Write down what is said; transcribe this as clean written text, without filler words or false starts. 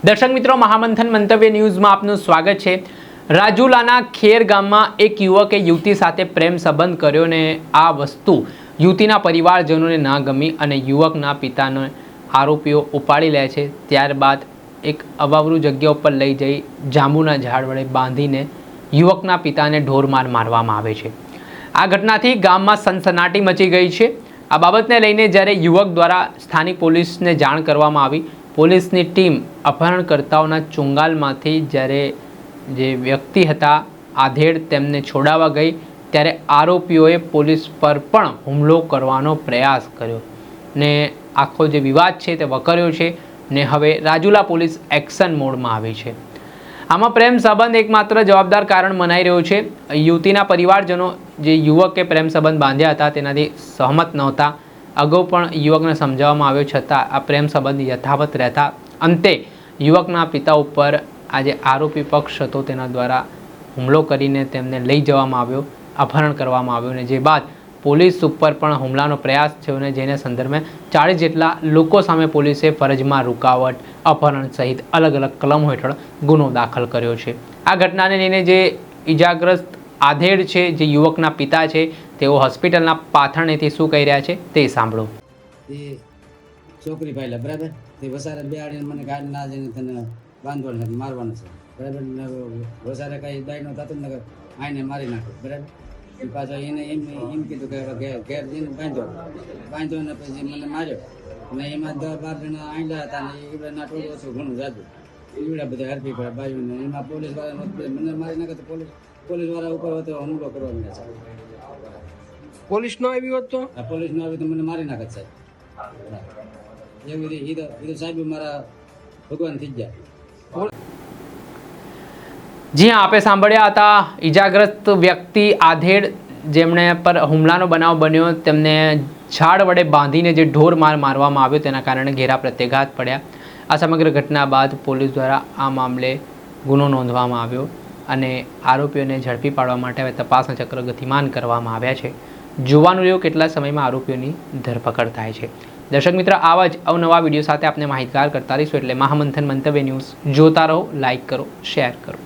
દર્શક મિત્રો, મહામંથન મંતવ્ય ન્યૂઝમાં આપનું સ્વાગત છે। રાજુલાના ખેર ગામમાં એક યુવકે યુવતી સાથે પ્રેમ સંબંધ કર્યો ને આ વસ્તુ યુવતીના પરિવારજનોને ના ગમી અને યુવકના પિતાને આરોપીઓ ઉપાડી લે છે। ત્યારબાદ એક અવાવરૂ જગ્યા ઉપર લઈ જઈ જાંબુના ઝાડ વડે બાંધીને યુવકના પિતાને ઢોરમાર મારવામાં આવે છે। આ ઘટનાથી ગામમાં સનસનાટી મચી ગઈ છે। આ બાબતને લઈને જ્યારે યુવક દ્વારા સ્થાનિક પોલીસને જાણ કરવામાં આવી, પોલીસની ટીમ અપહરણકર્તાઓના ચુંગાલમાંથી જ્યારે જે વ્યક્તિ હતા આધેડ તેમને છોડાવવા ગઈ ત્યારે આરોપીઓએ પોલીસ પર પણ હુમલો કરવાનો પ્રયાસ કર્યો ને આખો જે વિવાદ છે તે વકર્યો છે ને હવે રાજુલા પોલીસ એક્શન મોડમાં આવી છે। આમાં પ્રેમ સંબંધ એકમાત્ર જવાબદાર કારણ મનાઈ રહ્યો છે। યુવતીના પરિવારજનો જે યુવકે પ્રેમ સંબંધ બાંધ્યા હતા તેનાથી સહમત નહોતા। અગાઉ પણ યુવકને સમજાવવામાં આવ્યો છતાં આ પ્રેમ સંબંધ યથાવત રહેતા અંતે યુવકના પિતા ઉપર આ જે આરોપી પક્ષ હતો તેના દ્વારા હુમલો કરીને તેમને લઈ જવામાં આવ્યો, અપહરણ કરવામાં આવ્યું અને જે બાદ પોલીસ ઉપર પણ હુમલાનો પ્રયાસ થયો અને જેને સંદર્ભે 40 જેટલા લોકો સામે પોલીસે ફરજમાં રૂકાવટ, અપહરણ સહિત અલગ અલગ કલમો હેઠળ ગુનો દાખલ કર્યો છે। આ ઘટનાને લઈને જે ઇજાગ્રસ્ત આધેડ છે, જે યુવકના પિતા છે, તેઓ હોસ્પિટલના પાથરણેથી શું કહી રહ્યા છે તે સાંભળો। છોકરી પાયલા બરાબર, તે વસારે બેહાડીને મને ગાડી ના જઈને તને બાંધવાનું છે, મારવાનું છે બરાબર। વસારે કાંઈ દાયનો થતો ને આઈને મારી નાખો બરાબર। એ પાછો એને એમ કીધું કે ઘેર જઈને બાંધ્યો ને પછી મને માર્યો અને એમાં 10-12 જણા આંડા હતા ને એ ના ટોળું ઓછું ઘણું જાતું એવડા બધા હરફી પડ્યા બાજુને। એમાં પોલીસ વાળા મને મારી નાખે તો પોલીસ વાળા ઉપર હતો હુમલો કરવા માંડ્યા છે। પોલીસ નો આવી હોત તો પોલીસ નો આવી તો મને મારી નાખે સાહેબ। એવી રીતે એ તો સાહેબ મારા ભગવાન થઈ ગયા। જી હા, આપે સાંભળ્યા હતા ઇજાગ્રસ્ત વ્યક્તિ આધેડ જેમણે પર હુમલાનો બનાવ બન્યો, તેમને ઝાડ વડે બાંધીને જે ઢોર મારવામાં આવ્યો તેના કારણે ઘેરા પ્રત્યાઘાત પડ્યા। આ સમગ્ર ઘટના બાદ પોલીસ દ્વારા આ મામલે ગુનો નોંધવામાં આવ્યો અને આરોપીઓને ઝડપી પાડવા માટે હવે તપાસના ચક્ર ગતિમાન કરવામાં આવ્યા છે। જોવાનું રહ્યું કેટલા સમયમાં આરોપીઓની ધરપકડ થાય છે। દર્શક મિત્ર, આવા જ અવનવા વિડીયો સાથે આપને માહિતગાર કરતા રહીશું, એટલે મહામંથન મંતવ્ય ન્યૂઝ જોતા રહો, લાઇક કરો, શેર કરો।